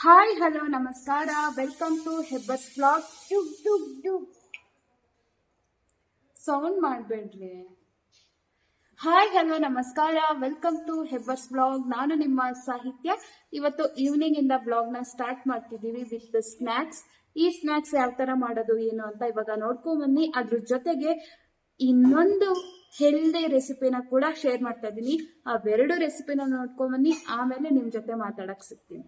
Hi hello ನಮಸ್ಕಾರ, welcome to ಹೆಬ್ಬಸ್ blog. Sound ಮಾಡಬೇಡ್ರಿ. Hi hello ನಮಸ್ಕಾರ, ವೆಲ್ಕಮ್ ಟು ಹೆಬ್ಬಸ್ ಬ್ಲಾಗ್. ನಾನು ನಿಮ್ಮ ಸಾಹಿತ್ಯ. ಇವತ್ತು ಈವ್ನಿಂಗ್ ಇಂದ ಬ್ಲಾಗ್ನ ಸ್ಟಾರ್ಟ್ ಮಾಡ್ತಿದ್ದೀವಿ ವಿತ್ ಸ್ನ್ಯಾಕ್ಸ್. ಈ ಸ್ನ್ಯಾಕ್ಸ್ ಯಾವ ತರ ಮಾಡೋದು ಏನು ಅಂತ ಇವಾಗ ನೋಡ್ಕೊಂಡ್ ಬನ್ನಿ. ಅದ್ರ ಜೊತೆಗೆ ಇನ್ನೊಂದು ಹೆಲ್ದಿ ರೆಸಿಪಿನ ಕೂಡ ಶೇರ್ ಮಾಡ್ತಾ ಇದ್ದೀನಿ. ಅವೆರಡು ರೆಸಿಪಿನ ನೋಡ್ಕೊಂಡ್ ಬನ್ನಿ, ಆಮೇಲೆ ನಿಮ್ ಜೊತೆ ಮಾತಾಡಕ್ ಸಿಗ್ತೀನಿ.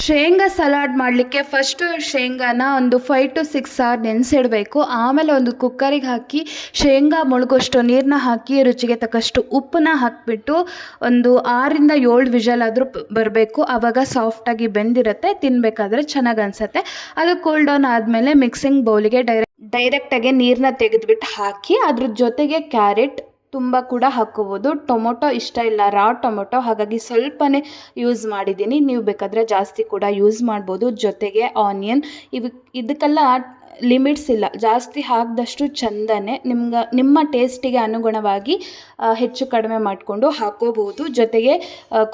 ಶೇಂಗಾ ಸಲಾಡ್ ಮಾಡಲಿಕ್ಕೆ ಫಸ್ಟ್ ಶೇಂಗಾನ ಒಂದು 5 to 6 hour ನೆನೆಸಿಡಬೇಕು. ಆಮೇಲೆ ಒಂದು ಕುಕ್ಕರಿಗೆ ಹಾಕಿ ಶೇಂಗಾ ಮುಳುಗೋಷ್ಟು ನೀರನ್ನ ಹಾಕಿ ರುಚಿಗೆ ತಕ್ಕಷ್ಟು ಉಪ್ಪನ್ನ ಹಾಕಿಬಿಟ್ಟು ಒಂದು 6 to 7 ವಿಷಲ್ ಆದರೂ ಬರಬೇಕು. ಆವಾಗ ಸಾಫ್ಟಾಗಿ ಬೆಂದಿರುತ್ತೆ, ತಿನ್ನಬೇಕಾದ್ರೆ ಚೆನ್ನಾಗಿ ಅನಿಸುತ್ತೆ. ಅದು ಕೂಲ್ ಡೌನ್ ಆದಮೇಲೆ ಮಿಕ್ಸಿಂಗ್ ಬೌಲಿಗೆ ಡೈರೆಕ್ಟಾಗಿ ನೀರನ್ನ ತೆಗೆದುಬಿಟ್ಟು ಹಾಕಿ ಅದ್ರ ಜೊತೆಗೆ ಕ್ಯಾರೆಟ್ ತುಂಬ ಕೂಡ ಹಾಕೋಬೋದು. ಟೊಮೊಟೊ ಇಷ್ಟ ಇಲ್ಲ, ರಾ ಟೊಮೊಟೊ, ಹಾಗಾಗಿ ಸ್ವಲ್ಪನೇ ಯೂಸ್ ಮಾಡಿದ್ದೀನಿ. ನೀವು ಬೇಕಾದರೆ ಜಾಸ್ತಿ ಕೂಡ ಯೂಸ್ ಮಾಡ್ಬೋದು. ಜೊತೆಗೆ ಆನಿಯನ್. ಇದಕ್ಕೆಲ್ಲ ಲಿಮಿಟ್ಸ್ ಇಲ್ಲ, ಜಾಸ್ತಿ ಹಾಕಿದಷ್ಟು ಚಂದನೇ. ನಿಮ್ಮ ಟೇಸ್ಟಿಗೆ ಅನುಗುಣವಾಗಿ ಹೆಚ್ಚು ಕಡಿಮೆ ಮಾಡಿಕೊಂಡು ಹಾಕೋಬಹುದು. ಜೊತೆಗೆ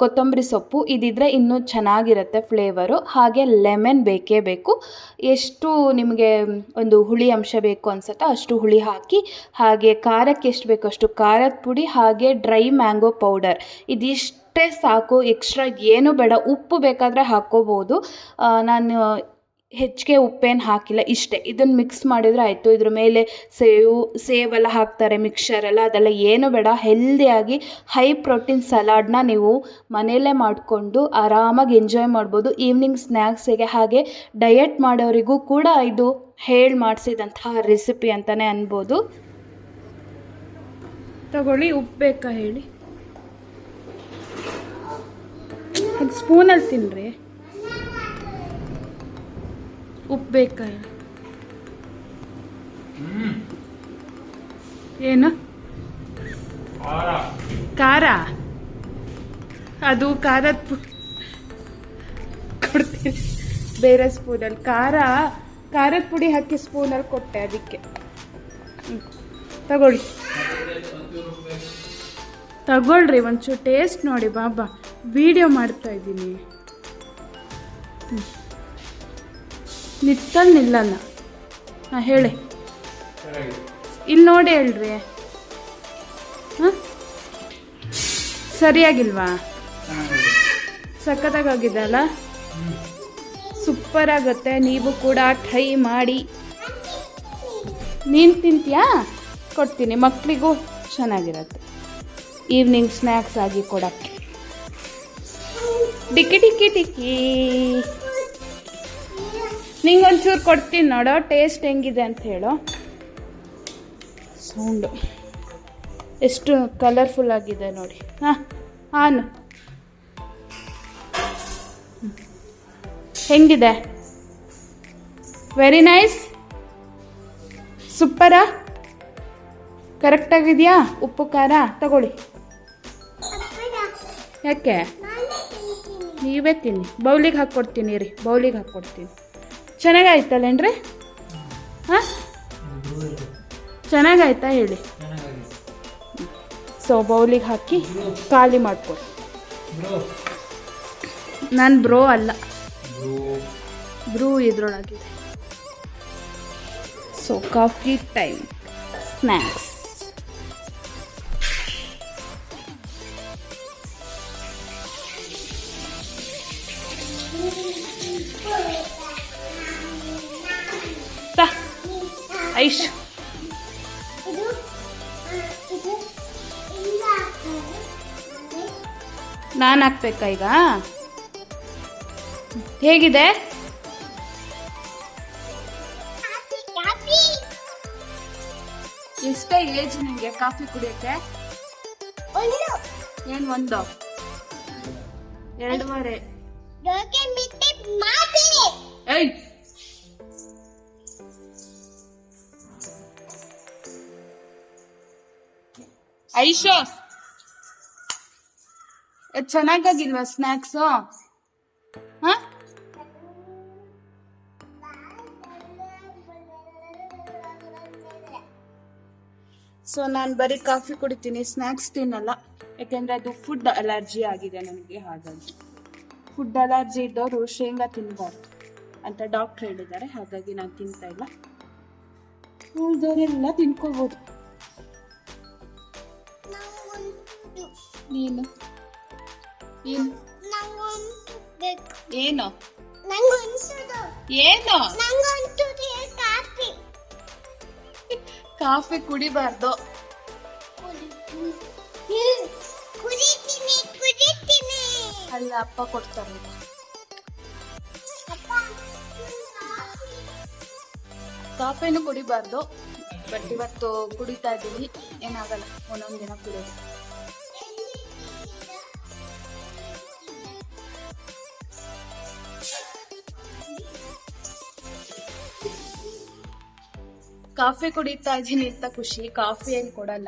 ಕೊತ್ತಂಬರಿ ಸೊಪ್ಪು ಇದಿದ್ರೆ ಇನ್ನೂ ಚೆನ್ನಾಗಿರುತ್ತೆ ಫ್ಲೇವರು. ಹಾಗೆ ಲೆಮನ್ ಬೇಕೇ ಬೇಕು. ಎಷ್ಟು ನಿಮಗೆ ಒಂದು ಹುಳಿ ಅಂಶ ಬೇಕು ಅನ್ಸುತ್ತೋ ಅಷ್ಟು ಹುಳಿ ಹಾಕಿ, ಹಾಗೆ ಖಾರಕ್ಕೆ ಎಷ್ಟು ಬೇಕೋ ಅಷ್ಟು ಖಾರದ ಪುಡಿ, ಹಾಗೆ ಡ್ರೈ ಮ್ಯಾಂಗೋ ಪೌಡರ್. ಇದಿಷ್ಟೇ ಸಾಕು, ಎಕ್ಸ್ಟ್ರಾ ಏನು ಬೇಡ. ಉಪ್ಪು ಬೇಕಾದರೆ ಹಾಕ್ಕೋಬೋದು, ನಾನು ಹೆಚ್ಚಿಗೆ ಉಪ್ಪೇನು ಹಾಕಿಲ್ಲ, ಇಷ್ಟೇ. ಇದನ್ನು ಮಿಕ್ಸ್ ಮಾಡಿದರೆ ಆಯಿತು. ಇದ್ರ ಮೇಲೆ ಸೇವೆಲ್ಲ ಹಾಕ್ತಾರೆ, ಮಿಕ್ಸರೆಲ್ಲ, ಅದೆಲ್ಲ ಏನು ಬೇಡ. ಹೆಲ್ದಿಯಾಗಿ ಹೈ ಪ್ರೋಟೀನ್ ಸಲಾಡ್ನ ನೀವು ಮನೆಯಲ್ಲೇ ಮಾಡಿಕೊಂಡು ಆರಾಮಾಗಿ ಎಂಜಾಯ್ ಮಾಡ್ಬೋದು ಈವ್ನಿಂಗ್ ಸ್ನ್ಯಾಕ್ಸಿಗೆ. ಹಾಗೆ ಡಯಟ್ ಮಾಡೋರಿಗೂ ಕೂಡ ಇದು ಮಾಡಿಸಿದಂತಹ ರೆಸಿಪಿ ಅಂತಲೇ ಅನ್ಬೋದು. ತಗೊಳ್ಳಿ, ಉಪ್ಪು ಬೇಕಾ ಹೇಳಿ, ಸ್ಪೂನಲ್ಲಿ ತಿನ್ನಿರಿ. ಉಪ್ಪು ಬೇಕಾ? ಏನು ಖಾರ? ಅದು ಖಾರದ ಕೊಡ್ತೀನಿ ಬೇರೆ ಸ್ಪೂನಲ್ಲಿ. ಖಾರದ ಪುಡಿ ಹಾಕಿ ಸ್ಪೂನಲ್ಲಿ ಕೊಟ್ಟೆ, ಅದಕ್ಕೆ. ತಗೊಳ್ರಿ, ಒಂಚೂರು ಟೇಸ್ಟ್ ನೋಡಿ. ಬಾಬಾ, ವಿಡಿಯೋ ಮಾಡ್ತಾ ಇದ್ದೀನಿ. ನಿಲ್ಲಲ್ಲ. ಹಾಂ ಹೇಳಿ, ಇಲ್ಲಿ ನೋಡಿ ಹೇಳ್ರಿ. ಹಾಂ, ಸರಿಯಾಗಿಲ್ವಾ? ಸಖತ್ತಾಗಿದೆ ಅಲ್ಲ? ಸೂಪರ್ ಆಗುತ್ತೆ. ನೀವು ಕೂಡ ಟ್ರೈ ಮಾಡಿ. ನೀನು ತಿಂತೀಯಾ? ಕೊಡ್ತೀನಿ, ಮಕ್ಕಳಿಗೂ ಚೆನ್ನಾಗಿರುತ್ತೆ ಈವ್ನಿಂಗ್ ಸ್ನ್ಯಾಕ್ಸ್ ಆಗಿ ಕೊಡೋಕ್ಕೆ. ಟಿಕ್ಕಿ ಟಿಕ್ಕಿ ಟಿಕ್ಕಿ. ನಿಂಗೊಂಚೂರು ಕೊಡ್ತೀನಿ ನೋಡೋ, ಟೇಸ್ಟ್ ಹೆಂಗಿದೆ ಅಂತ ಹೇಳೋ. ಸೌಂಡು ಎಷ್ಟು ಕಲರ್ಫುಲ್ ಆಗಿದೆ ನೋಡಿ. ಹಾಂ, ಹೆಂಗಿದೆ? Very nice. ಸೂಪರಾ? ಕರೆಕ್ಟಾಗಿದೆಯಾ ಉಪ್ಪು ಖಾರ? ತಗೊಳ್ಳಿ. ಯಾಕೆ? ನೀವೇ ತಿನ್ನಿ. ಬೌಲಿಗೆ ಹಾಕ್ಕೊಡ್ತೀನಿ ರೀ, ಬೌಲಿಗೆ ಹಾಕ್ಕೊಡ್ತೀನಿ. ಚೆನ್ನಾಗಾಯ್ತಲ್ಲೇನ್ರಿ? ಹಾಂ, ಚೆನ್ನಾಗಾಯ್ತಾ ಹೇಳಿ. ಸೊ ಬೌಲಿಗೆ ಹಾಕಿ ಖಾಲಿ ಮಾಡ್ಕೊಡಿ. ನಾನು ಬ್ರೋ ಅಲ್ಲ, ಬ್ರೂ ಇದ್ರೊಳಗಿದೆ. So coffee time, snacks. Aish, ನಾನು ಹಾಕ್ಬೇಕಾ ಈಗ? ಹೇಗಿದೆ? ಎಷ್ಟೇ ಏಜ್ ನಿಮಗೆ ಕಾಫಿ ಕುಡಿಯೋಕ್ಕೆ? ಏನು, 1, 2.5? ಏಯ್, ಐಶೋ, ಚೆನ್ನಾಗಾಗಿಲ್ವಾ ಸ್ನ್ಯಾಕ್ಸು? ಹಾಂ, ಸೊ ನಾನು ಬರೀ ಕಾಫಿ ಕುಡಿತೀನಿ, ಸ್ನ್ಯಾಕ್ಸ್ ತಿನ್ನಲ್ಲ. ಯಾಕೆಂದರೆ ಅದು ಫುಡ್ ಅಲರ್ಜಿ ಆಗಿದೆ ನನಗೆ, ಹಾಗಾಗಿ. ಫುಡ್ ಅಲರ್ಜಿ ಇದ್ದವರು ಶೇಂಗಾ ತಿನ್ನಬಾರ್ದು ಅಂತ ಡಾಕ್ಟ್ರ್ ಹೇಳಿದ್ದಾರೆ. ಹಾಗಾಗಿ ನಾನು ತಿಂತಾ ಇಲ್ಲ. ಉಳಿದವರೆಲ್ಲ ತಿನ್ಕೋಬೋದು. ನೀನು ಏನು ಏನು ಏನು ಕಾಫಿ ಕುಡಿಬಾರ್ದು. ಅಲ್ಲ ಅಪ್ಪ ಕೊಡ್ತಾರೆ. ಕಾಫಿನೂ ಕುಡಿಬಾರ್ದು, ಬಟ್ ಇವತ್ತು ಕುಡಿತಾ ಇದ್ದೀನಿ. ಏನಾಗಲ್ಲ, ಒಂದೊಂದು ದಿನ ಕುಡಿಯೋದು. ಕಾಫಿ ಕುಡಿತಾ ಇದ್ದೀನಿ ಅಂತ ಖುಷಿ. ಕಾಫಿ ಏನು ಕೊಡಲ್ಲ,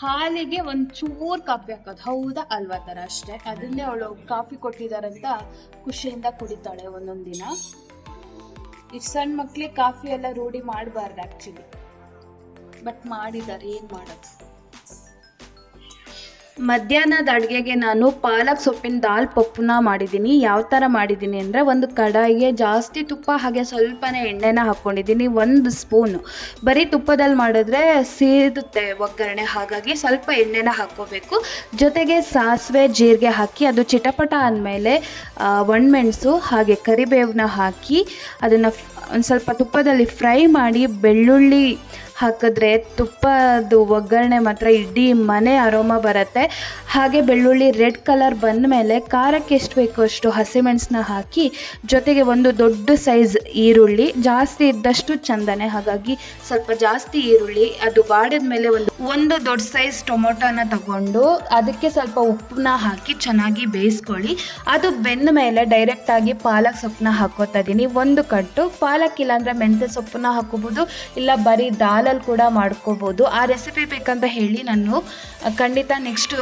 ಹಾಲಿಗೆ ಒಂದು ಚೂರು ಕಾಫಿ ಹಾಕೋದು, ಹೌದಾ ಅಲ್ವಾ ಥರ ಅಷ್ಟೇ. ಅದನ್ನೇ ಅವಳು ಕಾಫಿ ಕೊಟ್ಟಿದ್ದಾರಂತ ಖುಷಿಯಿಂದ ಕುಡಿತಾಳೆ ಒಂದೊಂದು ದಿನ. ಇಷ್ಟು ಸಣ್ಣ ಮಕ್ಳಿಗೆ ಕಾಫಿ ಎಲ್ಲ ರೂಢಿ ಮಾಡಬಾರ್ದು ಆ್ಯಕ್ಚುಲಿ, ಬಟ್ ಮಾಡಿದ್ದಾರೆ, ಏನು ಮಾಡೋದು. ಮಧ್ಯಾಹ್ನದ ಅಡುಗೆಗೆ ನಾನು ಪಾಲಕ್ ಸೊಪ್ಪಿನ ದಾಲ್ ಪಪ್ಪುನ ಮಾಡಿದ್ದೀನಿ. ಯಾವ ಥರ ಮಾಡಿದ್ದೀನಿ ಅಂದರೆ, ಒಂದು ಕಡಾಯಿಗೆ ಜಾಸ್ತಿ ತುಪ್ಪ ಹಾಗೆ ಸ್ವಲ್ಪನೇ ಎಣ್ಣೆನ ಹಾಕ್ಕೊಂಡಿದ್ದೀನಿ, 1 ಸ್ಪೂನು. ಬರೀ ತುಪ್ಪದಲ್ಲಿ ಮಾಡಿದ್ರೆ ಸೀದುತ್ತೆ ಒಗ್ಗರಣೆ, ಹಾಗಾಗಿ ಸ್ವಲ್ಪ ಎಣ್ಣೆನ ಹಾಕ್ಕೋಬೇಕು. ಜೊತೆಗೆ ಸಾಸಿವೆ ಜೀರಿಗೆ ಹಾಕಿ ಅದು ಚಿಟಪಟ ಅಂದಮೇಲೆ ಒಣಮೆಣಸು ಹಾಗೆ ಕರಿಬೇವನ್ನ ಹಾಕಿ ಅದನ್ನು ಒಂದು ಸ್ವಲ್ಪ ತುಪ್ಪದಲ್ಲಿ ಫ್ರೈ ಮಾಡಿ ಬೆಳ್ಳುಳ್ಳಿ ಹಾಕಿದ್ರೆ ತುಪ್ಪದ ಒಗ್ಗರಣೆ ಮಾತ್ರ ಇಡೀ ಮನೆ ಅರೋಮ ಬರುತ್ತೆ. ಹಾಗೆ ಬೆಳ್ಳುಳ್ಳಿ ರೆಡ್ ಕಲರ್ ಬಂದ ಮೇಲೆ ಖಾರಕ್ಕೆ ಎಷ್ಟು ಬೇಕೋ ಅಷ್ಟು ಹಸಿಮೆಣಸನ್ನ ಹಾಕಿ, ಜೊತೆಗೆ ಒಂದು ದೊಡ್ಡ ಸೈಜ್ ಈರುಳ್ಳಿ, ಜಾಸ್ತಿ ಇದ್ದಷ್ಟು ಚಂದನೆ, ಹಾಗಾಗಿ ಸ್ವಲ್ಪ ಜಾಸ್ತಿ ಈರುಳ್ಳಿ, ಅದು ಬಾಡಿದ ಮೇಲೆ ಒಂದು ದೊಡ್ಡ ಸೈಜ್ ಟೊಮೊಟೊನ ತಗೊಂಡು ಅದಕ್ಕೆ ಸ್ವಲ್ಪ ಉಪ್ಪನ್ನ ಹಾಕಿ ಚೆನ್ನಾಗಿ ಬೇಯಿಸ್ಕೊಳ್ಳಿ. ಅದು ಬೆಂದ ಮೇಲೆ ಡೈರೆಕ್ಟಾಗಿ ಪಾಲಕ್ ಸೊಪ್ಪನ್ನ ಹಾಕೋತಾ ಇದ್ದೀನಿ, 1 ಕಟ್ಟು. ಪಾಲಕ್ ಇಲ್ಲಾಂದರೆ ಮೆಂತ್ಯ ಸೊಪ್ಪನ್ನ ಹಾಕೋಬೋದು, ಇಲ್ಲ ಬರೀ ದಾಲಲ್ಲಿ ಕೂಡ ಮಾಡ್ಕೋಬೋದು. ಆ ರೆಸಿಪಿ ಬೇಕಂತ ಹೇಳಿ ನಾನು ಖಂಡಿತ ನೆಕ್ಸ್ಟ್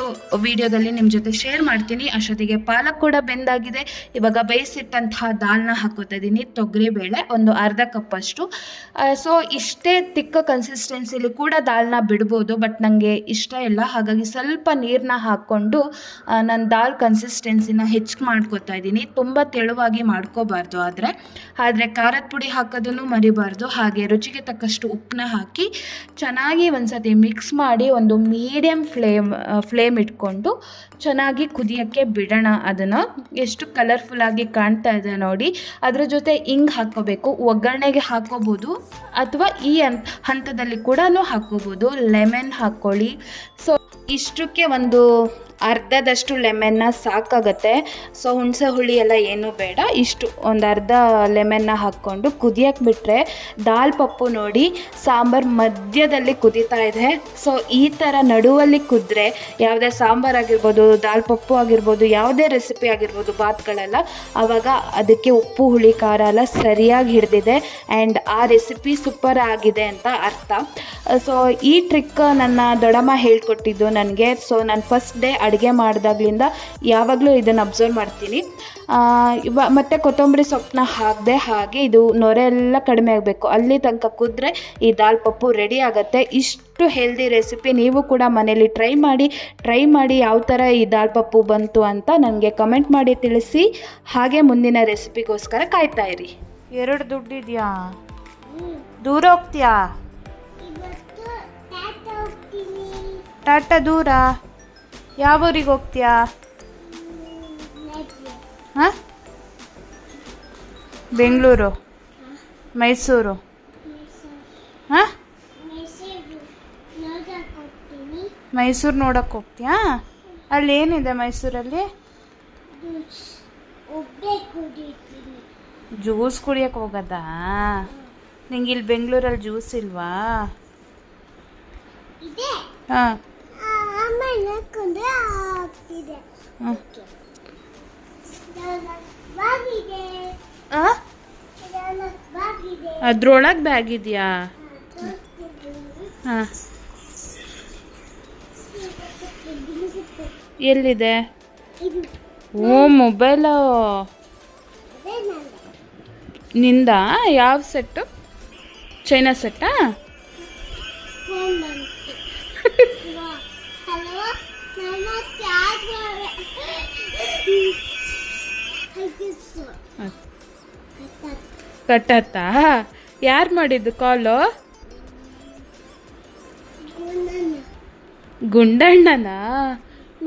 ವಿಡಿಯೋದಲ್ಲಿ ನಿಮ್ಮ ಜೊತೆ ಶೇರ್ ಮಾಡ್ತೀನಿ. ಅಷ್ಟೊತ್ತಿಗೆ ಪಾಲಕ್ ಕೂಡ ಬೆಂದಾಗಿದೆ. ಇವಾಗ ಬೇಯಿಸಿಟ್ಟಂತಹ ದಾಲ್ನ ಹಾಕೋತಾ ಇದ್ದೀನಿ, ತೊಗರಿಬೇಳೆ ಒಂದು ಅರ್ಧ ಕಪ್ಪಷ್ಟು. ಸೊ ಇಷ್ಟೇ ತಿಕ್ಕ ಕನ್ಸಿಸ್ಟೆನ್ಸಿಲಿ ಕೂಡ ದಾಲ್ನ ಬಿಡ್ಬೋದು, ಬಟ್ ನನಗೆ ಇಷ್ಟ ಇಲ್ಲ, ಹಾಗಾಗಿ ಸ್ವಲ್ಪ ನೀರನ್ನ ಹಾಕ್ಕೊಂಡು ನಾನು ದಾಲ್ ಕನ್ಸಿಸ್ಟೆನ್ಸಿನ ಹೆಚ್ಚು ಮಾಡ್ಕೋತಾ ಇದ್ದೀನಿ. ತುಂಬ ತೆಳುವಾಗಿ ಮಾಡ್ಕೋಬಾರ್ದು, ಆದರೆ ಖಾರದ ಪುಡಿ ಹಾಕೋದನ್ನು ಮರಿಬಾರ್ದು. ಹಾಗೆ ರುಚಿಗೆ ತಕ್ಕಷ್ಟು ಉಪ್ಪನ್ನ ಹಾಕಿ ಚೆನ್ನಾಗಿ ಒಂದ್ಸತಿ ಮಿಕ್ಸ್ ಮಾಡಿ ಒಂದು ಮೀಡಿಯಮ್ ಫ್ಲೇಮ್ ಇಟ್ಕೊಂಡು ಚೆನ್ನಾಗಿ ಕುದಿಯೋಕ್ಕೆ ಬಿಡೋಣ. ಅದನ್ನು ಎಷ್ಟು ಕಲರ್ಫುಲ್ಲಾಗಿ ಕಾಣ್ತಾ ಇದೆ ನೋಡಿ. ಅದ್ರ ಜೊತೆ ಹಿಂಗೆ ಹಾಕ್ಕೋಬೇಕು, ಒಗ್ಗರಣೆಗೆ ಹಾಕ್ಕೋಬೋದು ಅಥವಾ ಈ ಹಂತದಲ್ಲಿ ಕೂಡ ಹಾಕ್ಕೋಬೋದು. ಲೆಮನ್ ಹಾಕ್ಕೊಳ್ಳಿ. ಸೊ ಇಷ್ಟಕ್ಕೆ ಒಂದು ಅರ್ಧದಷ್ಟು ಲೆಮನ್ನ ಸಾಕಾಗತ್ತೆ. ಸೊ ಹುಣಸೆ ಹುಳಿ ಎಲ್ಲ ಏನೂ ಬೇಡ, ಇಷ್ಟು ಒಂದು ಅರ್ಧ ಲೆಮನ್ನ ಹಾಕ್ಕೊಂಡು ಕುದಿಯಕ್ಕೆ ಬಿಟ್ಟರೆ ದಾಲ್ ಪಪ್ಪು ನೋಡಿ ಸಾಂಬಾರು ಮಧ್ಯದಲ್ಲಿ ಕುದೀತಾ ಇದೆ. ಸೊ ಈ ಥರ ನಡುವಲ್ಲಿ ಕುದ್ರೆ ಯಾವುದೇ ಸಾಂಬಾರು ಆಗಿರ್ಬೋದು, ದಾಲ್ ಪಪ್ಪು ಆಗಿರ್ಬೋದು, ಯಾವುದೇ ರೆಸಿಪಿ ಆಗಿರ್ಬೋದು, ಬಾತ್ಗಳೆಲ್ಲ, ಆವಾಗ ಅದಕ್ಕೆ ಉಪ್ಪು ಹುಳಿ ಖಾರ ಎಲ್ಲ ಸರಿಯಾಗಿ ಹಿಡಿದಿದೆ ಆ್ಯಂಡ್ ಆ ರೆಸಿಪಿ ಸೂಪರ್ ಆಗಿದೆ ಅಂತ ಅರ್ಥ. ಸೊ ಈ ಟ್ರಿಕ್ ನನ್ನ ದೊಡ್ಡಮ್ಮ ಹೇಳ್ಕೊಟ್ಟಿದ್ದು ನನಗೆ. ಸೊ ನಾನು ಫಸ್ಟ್ ಡೇ ಅಡುಗೆ ಮಾಡಿದಾಗ್ಲಿಂದ ಯಾವಾಗಲೂ ಇದನ್ನು ಅಬ್ಸರ್ವ್ ಮಾಡ್ತೀನಿ. ಮತ್ತು ಕೊತ್ತಂಬರಿ ಸೊಪ್ಪನ್ನ ಹಾಕಿದೆ, ಹಾಗೆ ಇದು ನೊರೆ ಎಲ್ಲ ಕಡಿಮೆ ಆಗಬೇಕು, ಅಲ್ಲಿ ತನಕ ಕುದ್ರೆ ಈ ದಾಲ್ ಪಪ್ಪು ರೆಡಿ ಆಗುತ್ತೆ. ಇಷ್ಟು ಹೆಲ್ದಿ ರೆಸಿಪಿ ನೀವು ಕೂಡ ಮನೇಲಿ ಟ್ರೈ ಮಾಡಿ ಯಾವ ಥರ ಈ ದಾಲ್ ಪಪ್ಪು ಬಂತು ಅಂತ ನನಗೆ ಕಮೆಂಟ್ ಮಾಡಿ ತಿಳಿಸಿ. ಹಾಗೆ ಮುಂದಿನ ರೆಸಿಪಿಗೋಸ್ಕರ ಕಾಯ್ತಾ ಇರಿ. 2 ದುಡ್ಡಿದೆಯಾ? ದೂರ ಹೋಗ್ತೀಯಾ? ಟಾಟಾ ದೂರ? ಯಾವ ಊರಿಗೆ ಹೋಗ್ತೀಯಾ? ಹಾಂ, ಬೆಂಗಳೂರು, ಮೈಸೂರು? ಹಾಂ, ಮೈಸೂರು ನೋಡೋಕ್ಕೆ ಹೋಗ್ತೀಯಾ? ಅಲ್ಲಿ ಏನಿದೆ ಮೈಸೂರಲ್ಲಿ? ಜ್ಯೂಸ್ ಕುಡಿಯೋಕ್ಕೆ ಹೋಗೋದಾ? ನಿಂಗೆ ಇಲ್ಲಿ ಬೆಂಗಳೂರಲ್ಲಿ ಜ್ಯೂಸ್ ಇಲ್ವಾ? ಹಾಂ, ಅದ್ರೊಳಗೆ ಬ್ಯಾಗ್ ಇದೆಯಾ? ಹಾಂ, ಎಲ್ಲಿದೆ? ಓ, ಮೊಬೈಲು ನಿಂದ? ಯಾವ ಸೆಟ್ಟು? ಚೈನಾ ಸೆಟ್ಟಾ? ಕಟ್ಟತ್ತಾ? ಯಾರು ಮಾಡಿದ್ದು ಕಾಲು? ಗುಂಡಣ್ಣನಾ?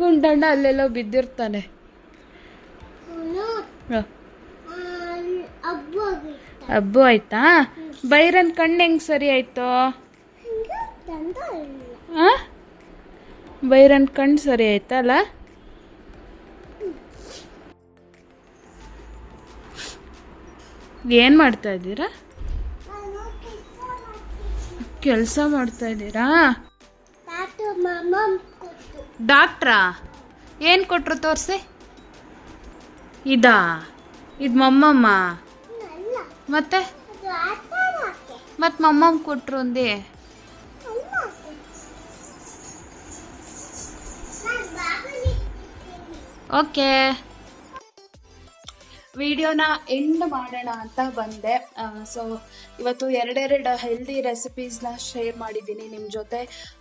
ಗುಂಡಣ್ಣ ಅಲ್ಲೆಲ್ಲೋ ಬಿದ್ದಿರ್ತಾನೆ. ಹಬ್ಬು ಆಯ್ತಾ? ಬೈರನ್ ಕಣ್ಣು ಹೆಂಗ್ ಸರಿ ಆಯ್ತು? ಬೈರನ್ ಕಣ್ಣು ಸರಿ ಆಯ್ತಲ್ಲ? ಏನು ಮಾಡ್ತಾ ಇದ್ದೀರಾ? ಕೆಲಸ ಮಾಡ್ತಾ ಇದ್ದೀರಾ? ಡಾಕ್ಟ್ರಾ? ಏನು ಕೊಟ್ರು ತೋರಿಸಿ. ಇದು ಮಮ್ಮಮ್ಮ ಮತ್ತೆ ಮಮ್ಮಮ್ಮ ಕೊಟ್ರು ಅಂದೆ. ಓಕೆ, ವಿಡಿಯೋನ ಎಂಡ್ ಮಾಡೋಣ ಅಂತ ಬಂದೆ. ಸೊ ಇವತ್ತು ಎರಡೆರಡು ಹೆಲ್ದಿ ರೆಸಿಪೀಸ್ನ ಶೇರ್ ಮಾಡಿದ್ದೀನಿ ನಿಮ್ಮ ಜೊತೆ.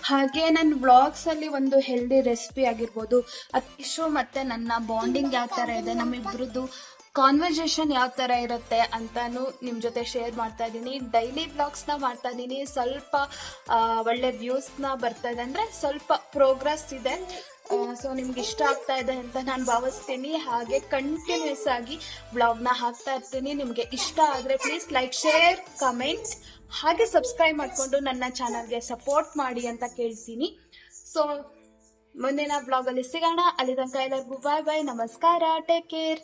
ಹಾಗೆ ನನ್ನ ವ್ಲಾಗ್ಸಲ್ಲಿ ಒಂದು ಹೆಲ್ದಿ ರೆಸಿಪಿ ಆಗಿರ್ಬೋದು, ಅತಿಶು ಮತ್ತು ನನ್ನ ಬಾಂಡಿಂಗ್ ಯಾವ ಥರ ಇದೆ, ನಮ್ಮಿಬ್ರದ್ದು ಕಾನ್ವರ್ಸೇಷನ್ ಯಾವ ಥರ ಇರುತ್ತೆ ಅಂತಾನು ನಿಮ್ಮ ಜೊತೆ ಶೇರ್ ಮಾಡ್ತಾ ಇದ್ದೀನಿ. ಡೈಲಿ ವ್ಲಾಗ್ಸ್ನ ಮಾಡ್ತಾ ಇದ್ದೀನಿ. ಸ್ವಲ್ಪ ಒಳ್ಳೆ ವ್ಯೂಸ್ನ ಬರ್ತಾ ಇದೆ, ಅಂದರೆ ಸ್ವಲ್ಪ ಪ್ರೋಗ್ರೆಸ್ ಇದೆ. ಸೊ ನಿಮ್ಗೆ ಇಷ್ಟ ಆಗ್ತಾ ಇದೆ ಅಂತ ನಾನು ಭಾವಿಸ್ತೀನಿ. ಹಾಗೆ ಕಂಟಿನ್ಯೂಸ್ ಆಗಿ ವ್ಲಾಗ್ನ ಹಾಕ್ತಾ ಇರ್ತೀನಿ. ನಿಮಗೆ ಇಷ್ಟ ಆದರೆ ಪ್ಲೀಸ್ ಲೈಕ್, ಶೇರ್, ಕಮೆಂಟ್ ಹಾಗೆ ಸಬ್ಸ್ಕ್ರೈಬ್ ಮಾಡಿಕೊಂಡು ನನ್ನ ಚಾನಲ್ಗೆ ಸಪೋರ್ಟ್ ಮಾಡಿ ಅಂತ ಕೇಳ್ತೀನಿ. ಸೊ ಮುಂದಿನ ವ್ಲಾಗಲ್ಲಿ ಸಿಗೋಣ. ಅಲ್ಲಿ ತನಕ ಎಲ್ಲರಿಗೂ ಬಾಯ್ ಬಾಯ್, ನಮಸ್ಕಾರ, ಟೇಕ್ ಕೇರ್.